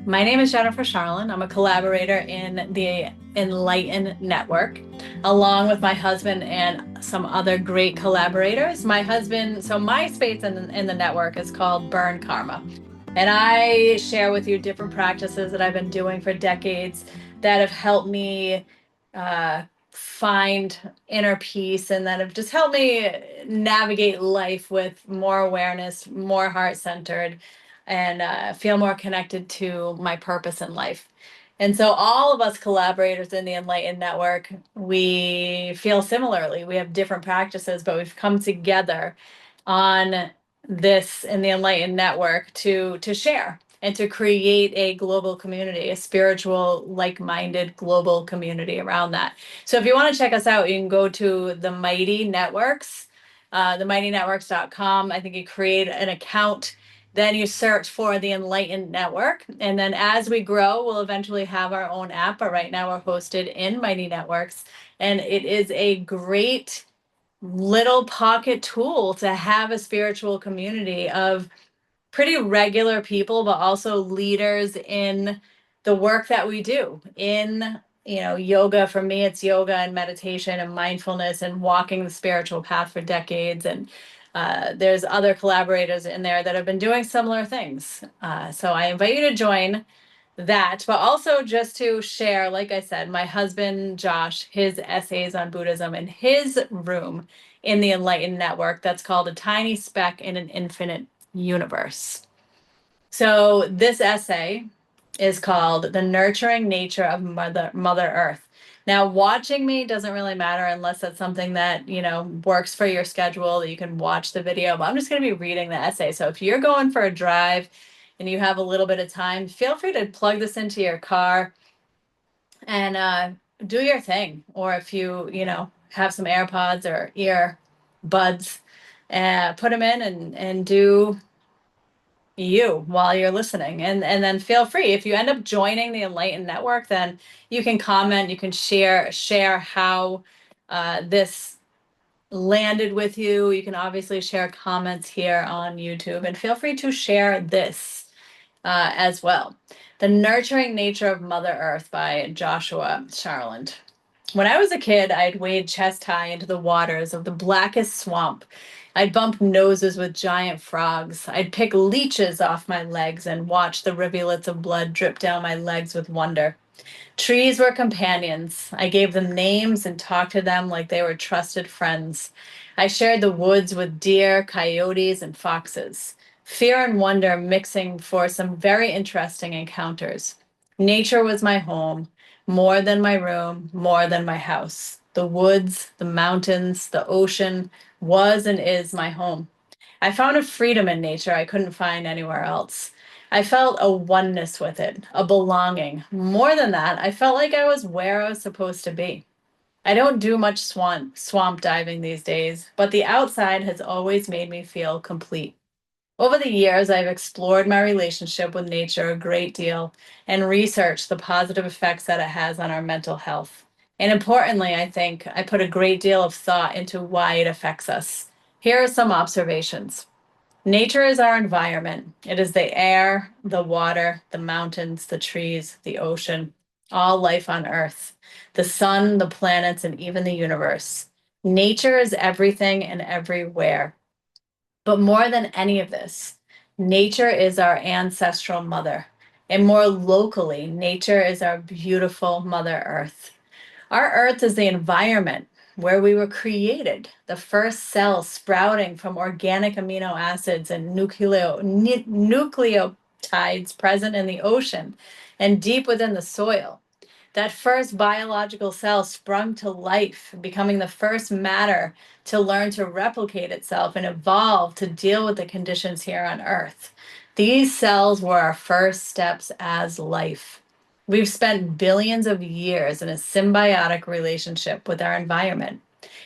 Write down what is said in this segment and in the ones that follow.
My name is Jennifer Charland. I'm a collaborator in the Enlighten Network, along with my husband and some other great collaborators. My space in the network is called Burn Karma. And I share with you different practices that I've been doing for decades that have helped me find inner peace and that have just helped me navigate life with more awareness, more heart centered, and feel more connected to my purpose in life. And so, all of us collaborators in the Enlightened Network, we feel similarly. We have different practices, but we've come together on this in the Enlightened Network to share and to create a global community, a spiritual, like-minded global community around that. So if you want to check us out, you can go to the Mighty Networks, themightynetworks.com. I think you create an account, then you search for the Enlightened Network. And then as we grow, we'll eventually have our own app. But right now we're hosted in Mighty Networks. And it is a great little pocket tool to have a spiritual community of pretty regular people, but also leaders in the work that we do in, yoga. For me, it's yoga and meditation and mindfulness and walking the spiritual path for decades. And there's other collaborators in there that have been doing similar things. So I invite you to join that, but also just to share, like I said, my husband, Josh, his essays on Buddhism in his room in the Enlightened Network that's called A Tiny Speck in an Infinite Universe. So this essay is called The Nurturing Nature of Mother Earth. Now, watching me doesn't really matter unless that's something that, works for your schedule, that you can watch the video, but I'm just going to be reading the essay. So if you're going for a drive and you have a little bit of time, feel free to plug this into your car and do your thing. Or if you have some AirPods or ear buds, put them in and do you while you're listening, and then feel free, if you end up joining the Enlightened Network, then you can comment, you can share how this landed with you. You can obviously share comments here on YouTube, and feel free to share this as well. The Nurturing Nature of Mother Earth by Joshua Charland. When I was a kid, I'd wade chest high into the waters of the blackest swamp. I'd bump noses with giant frogs. I'd pick leeches off my legs and watch the rivulets of blood drip down my legs with wonder. Trees were companions. I gave them names and talked to them like they were trusted friends. I shared the woods with deer, coyotes, and foxes. Fear and wonder mixing for some very interesting encounters. Nature was my home, more than my room, more than my house. The woods, the mountains, the ocean was and is my home. I found a freedom in nature I couldn't find anywhere else. I felt a oneness with it, a belonging. More than that, I felt like I was where I was supposed to be. I don't do much swamp diving these days, but the outside has always made me feel complete. Over the years, I've explored my relationship with nature a great deal and researched the positive effects that it has on our mental health. And importantly, I think I put a great deal of thought into why it affects us. Here are some observations. Nature is our environment. It is the air, the water, the mountains, the trees, the ocean, all life on Earth, the sun, the planets, and even the universe. Nature is everything and everywhere. But more than any of this, nature is our ancestral mother. And more locally, nature is our beautiful Mother Earth. Our Earth is the environment where we were created, the first cell sprouting from organic amino acids and nucleotides present in the ocean and deep within the soil. That first biological cell sprung to life, becoming the first matter to learn to replicate itself and evolve to deal with the conditions here on Earth. These cells were our first steps as life. We've spent billions of years in a symbiotic relationship with our environment.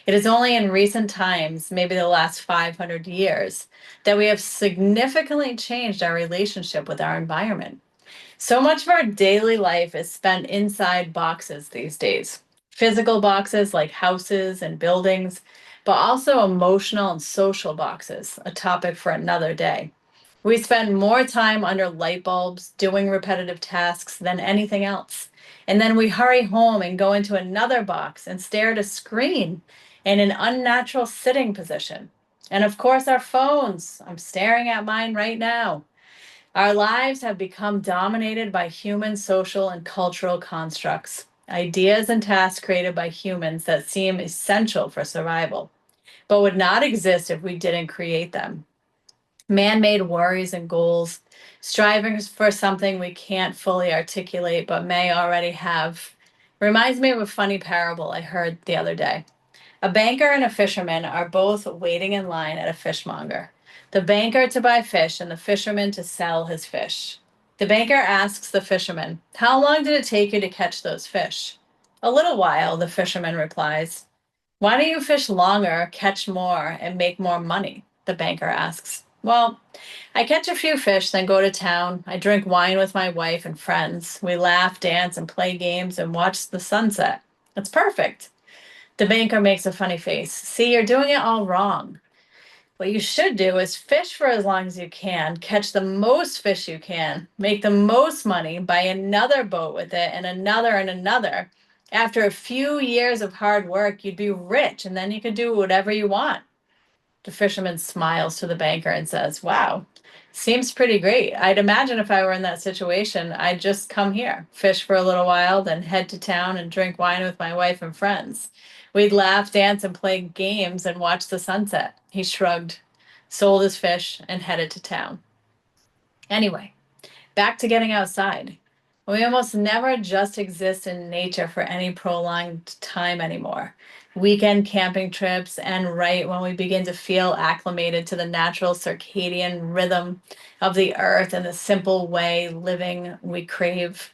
It is only in recent times, maybe the last 500 years, that we have significantly changed our relationship with our environment. So much of our daily life is spent inside boxes these days. Physical boxes like houses and buildings, but also emotional and social boxes, a topic for another day. We spend more time under light bulbs doing repetitive tasks than anything else. And then we hurry home and go into another box and stare at a screen in an unnatural sitting position. And of course, our phones. I'm staring at mine right now. Our lives have become dominated by human social and cultural constructs, ideas and tasks created by humans that seem essential for survival, but would not exist if we didn't create them. Man-made worries and goals, striving for something we can't fully articulate but may already have, reminds me of a funny parable I heard the other day. A banker and a fisherman are both waiting in line at a fishmonger. The banker to buy fish and the fisherman to sell his fish. The banker asks the fisherman, "How long did it take you to catch those fish?" "A little while," the fisherman replies. "Why don't you fish longer, catch more, and make more money?" the banker asks. "Well, I catch a few fish, then go to town. I drink wine with my wife and friends. We laugh, dance, and play games and watch the sunset. It's perfect." The banker makes a funny face. "See, you're doing it all wrong. What you should do is fish for as long as you can, catch the most fish you can, make the most money, buy another boat with it, and another and another. After a few years of hard work, you'd be rich, and then you could do whatever you want." The fisherman smiles to the banker and says, "Wow, seems pretty great. I'd imagine if I were in that situation, I'd just come here, fish for a little while, then head to town and drink wine with my wife and friends. We'd laugh, dance, and play games and watch the sunset." He shrugged, sold his fish, and headed to town. Anyway, back to getting outside. We almost never just exist in nature for any prolonged time anymore. Weekend camping trips, and right when we begin to feel acclimated to the natural circadian rhythm of the earth and the simple way living we crave,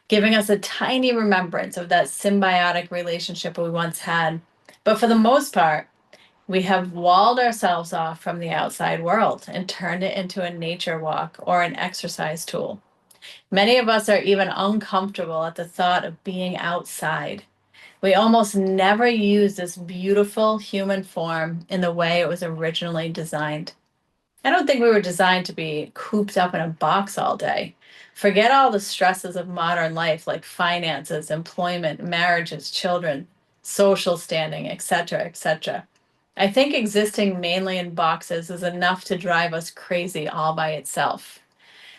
giving us a tiny remembrance of that symbiotic relationship we once had. But for the most part, we have walled ourselves off from the outside world and turned it into a nature walk or an exercise tool. Many of us are even uncomfortable at the thought of being outside. We almost never use this beautiful human form in the way it was originally designed. I don't think we were designed to be cooped up in a box all day. Forget all the stresses of modern life like finances, employment, marriages, children, social standing, etc., etc. I think existing mainly in boxes is enough to drive us crazy all by itself.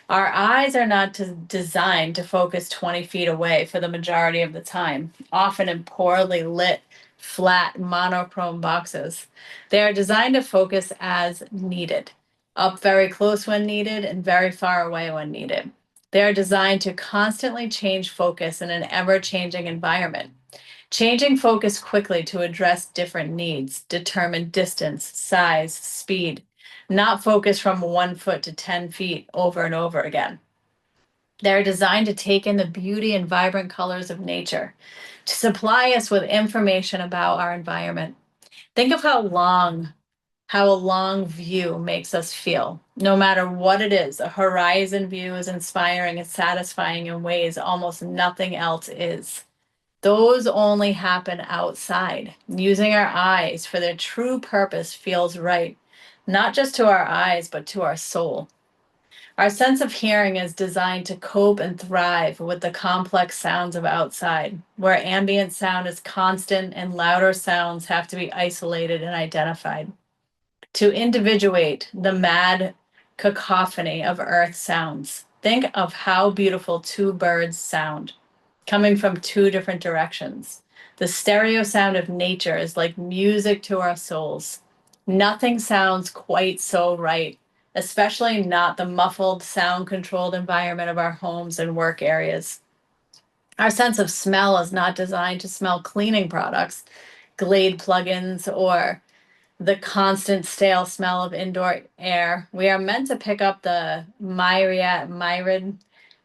Our eyes are not designed to focus 20 feet away for the majority of the time, often in poorly lit, flat, monochrome boxes. They are designed to focus as needed, up very close when needed and very far away when needed. They are designed to constantly change focus in an ever-changing environment. Changing focus quickly to address different needs, determine distance, size, speed, not focus from 1 foot to 10 feet over and over again. They're designed to take in the beauty and vibrant colors of nature, to supply us with information about our environment. Think of how a long view makes us feel. No matter what it is, a horizon view is inspiring and satisfying in ways almost nothing else is. Those only happen outside. Using our eyes for their true purpose feels right, not just to our eyes, but to our soul. Our sense of hearing is designed to cope and thrive with the complex sounds of outside, where ambient sound is constant and louder sounds have to be isolated and identified. To individuate the mad cacophony of earth sounds, think of how beautiful two birds sound coming from two different directions. The stereo sound of nature is like music to our souls. Nothing sounds quite so right, especially not the muffled, sound controlled environment of our homes and work areas. Our sense of smell is not designed to smell cleaning products, Glade plugins, or the constant stale smell of indoor air. We are meant to pick up the myriad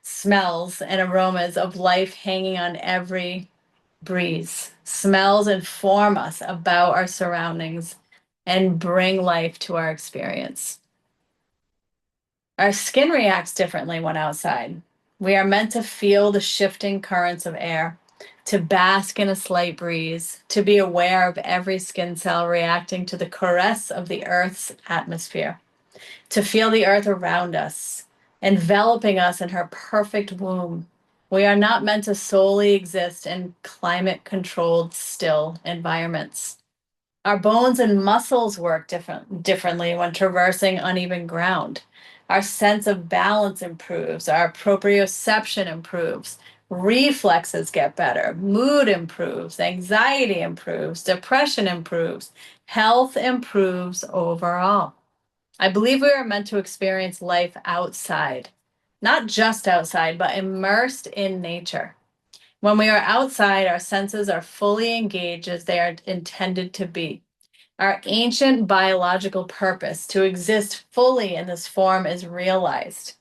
smells and aromas of life hanging on every breeze. Smells inform us about our surroundings and bring life to our experience. Our skin reacts differently when outside. We are meant to feel the shifting currents of air, to bask in a slight breeze, to be aware of every skin cell reacting to the caress of the earth's atmosphere. to feel the earth around us, enveloping us in her perfect womb. We are not meant to solely exist in climate-controlled, still environments. Our bones and muscles work differently when traversing uneven ground. Our sense of balance improves, our proprioception improves, reflexes get better, mood improves, anxiety improves, depression improves, health improves overall. I believe we are meant to experience life outside, not just outside, but immersed in nature. When we are outside, our senses are fully engaged as they are intended to be. Our ancient biological purpose to exist fully in this form is realized.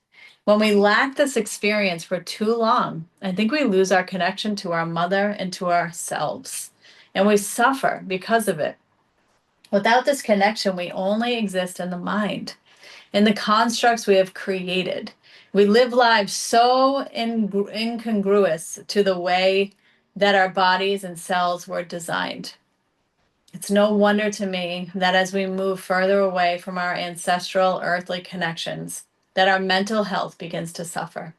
When we lack this experience for too long, I think we lose our connection to our mother and to ourselves, and we suffer because of it. Without this connection, we only exist in the mind, in the constructs we have created. We live lives so incongruous to the way that our bodies and cells were designed. It's no wonder to me that as we move further away from our ancestral earthly connections, that our mental health begins to suffer.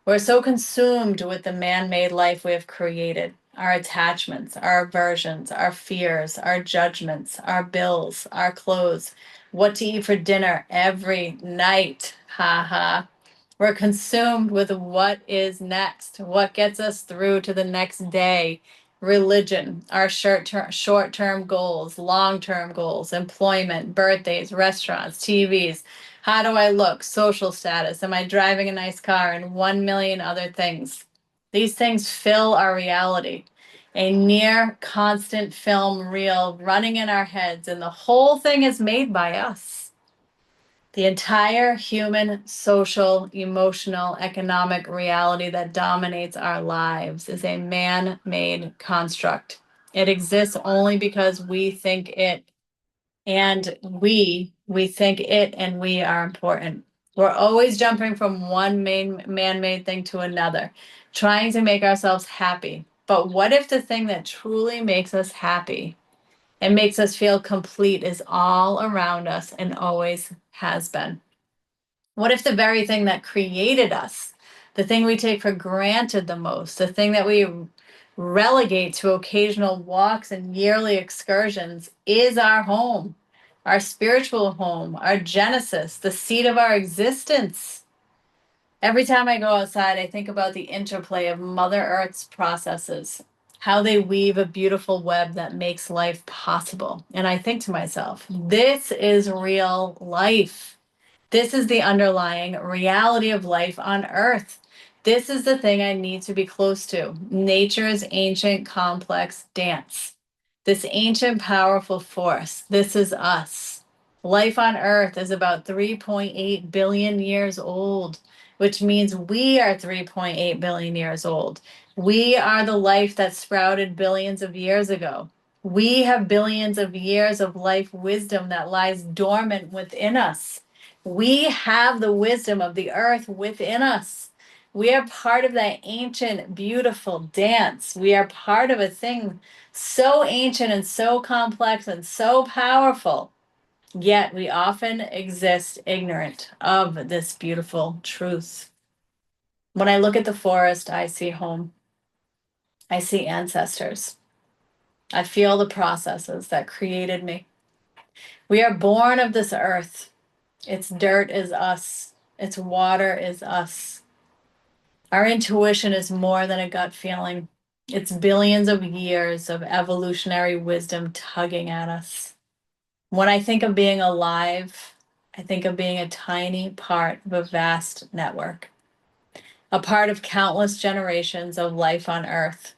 We're so consumed with the man-made life we have created, our attachments, our aversions, our fears, our judgments, our bills, our clothes, what to eat for dinner every night. Ha ha. We're consumed with what is next, what gets us through to the next day. Religion, our short-term goals, long-term goals, employment, birthdays, restaurants, TVs. How do I look? Social status. Am I driving a nice car? And 1 million other things. These things fill our reality. A near constant film reel running in our heads, and the whole thing is made by us. The entire human, social, emotional, economic reality that dominates our lives is a man-made construct. It exists only because we think it, and we think it and we are important. We're always jumping from one man-made thing to another, trying to make ourselves happy. But what if the thing that truly makes us happy and makes us feel complete is all around us and always has been? What if the very thing that created us, the thing we take for granted the most, the thing that we relegate to occasional walks and yearly excursions, is our home, our spiritual home, our genesis, the seat of our existence? Every time I go outside, I think about the interplay of Mother Earth's processes, how they weave a beautiful web that makes life possible. And I think to myself, this is real life. This is the underlying reality of life on Earth. This is the thing I need to be close to. Nature's ancient, complex dance. This ancient, powerful force. This is us. Life on Earth is about 3.8 billion years old, which means we are 3.8 billion years old. We are the life that sprouted billions of years ago. We have billions of years of life wisdom that lies dormant within us. We have the wisdom of the earth within us. We are part of that ancient, beautiful dance. We are part of a thing so ancient and so complex and so powerful. Yet we often exist ignorant of this beautiful truth. When I look at the forest, I see home. I see ancestors. I feel the processes that created me. We are born of this earth. Its dirt is us. Its water is us. Our intuition is more than a gut feeling. It's billions of years of evolutionary wisdom tugging at us. When I think of being alive, I think of being a tiny part of a vast network, a part of countless generations of life on Earth,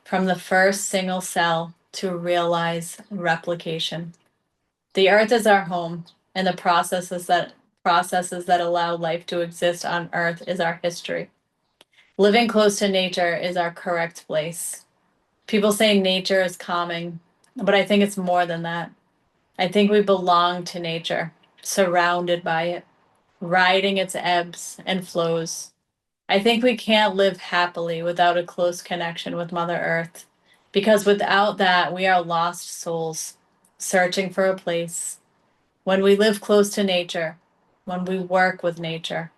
from the first single cell to realize replication. The Earth is our home, and the processes that allow life to exist on Earth is our history. Living close to nature is our correct place. People say nature is calming, but I think it's more than that. I think we belong to nature, surrounded by it, riding its ebbs and flows. I think we can't live happily without a close connection with Mother Earth, because without that, we are lost souls searching for a place. When we live close to nature, when we work with nature,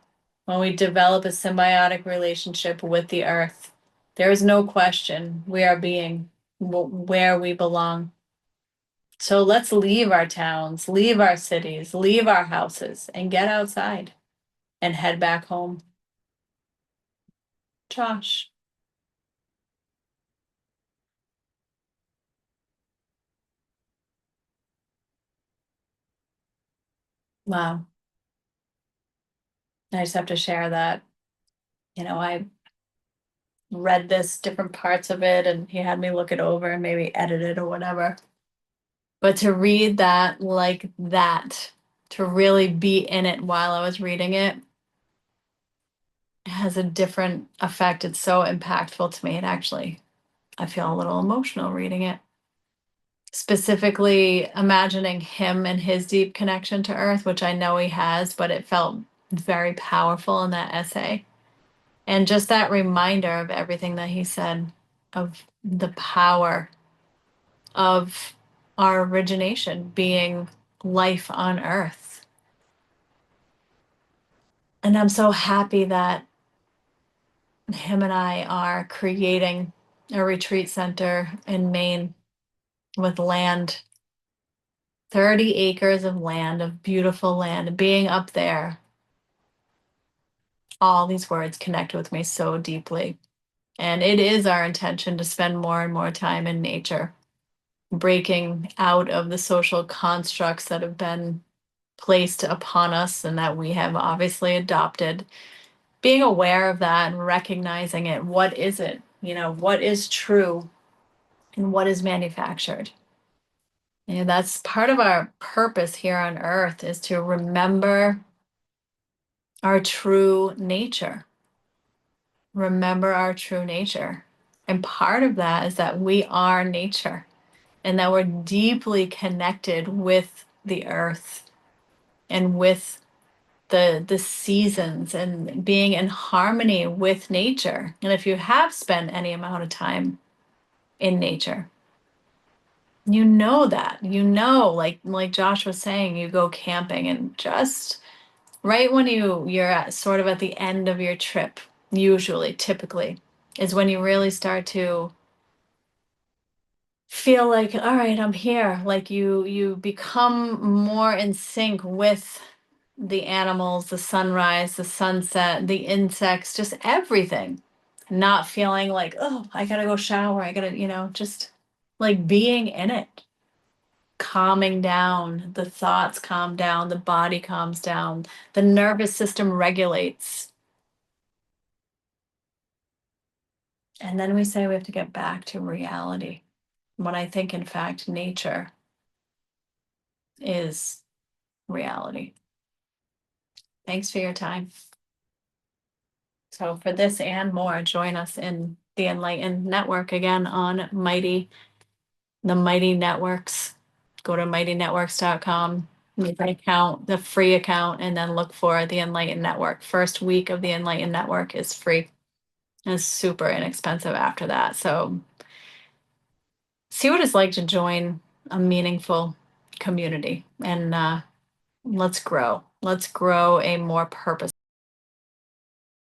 when we develop a symbiotic relationship with the earth, there is no question we are being where we belong. So let's leave our towns, leave our cities, leave our houses, and get outside and head back home. Josh. Wow. I just have to share that. I read this different parts of it and he had me look it over and maybe edit it or whatever. But to read that like that, to really be in it while I was reading it, has a different effect. It's so impactful to me. It actually, I feel a little emotional reading it. Specifically imagining him and his deep connection to Earth, which I know he has, but it felt very powerful in that essay. And just that reminder of everything that he said, of the power of our origination being life on Earth. And I'm so happy that him and I are creating a retreat center in Maine with land, 30 acres of land, of beautiful land. Being up there, all these words connect with me so deeply. And it is our intention to spend more and more time in nature, breaking out of the social constructs that have been placed upon us and that we have obviously adopted. Being aware of that and recognizing it. What is it? What is true and what is manufactured? And that's part of our purpose here on earth, is to remember our true nature. Remember our true nature. And part of that is that we are nature and that we're deeply connected with the earth and with the seasons and being in harmony with nature. And if you have spent any amount of time in nature, you know that. Like Josh was saying, you go camping and just right when you're at sort of at the end of your trip, usually, typically, is when you really start to feel like, all right, I'm here. Like you become more in sync with the animals, the sunrise, the sunset, the insects, just everything. Not feeling like, oh, I gotta go shower. I gotta, just like being in it, calming down, the thoughts calm down, the body calms down, the nervous system regulates. And then we say we have to get back to reality. When I think, in fact, nature is reality. Thanks for your time. So, for this and more, join us in the Enlightened Network again on the Mighty Networks. Go to mightynetworks.com, make an account, the free account, and then look for the Enlightened Network. First week of the Enlightened Network is free. And it's super inexpensive after that. So, see what it's like to join a meaningful community and let's grow. Let's grow a more purposeful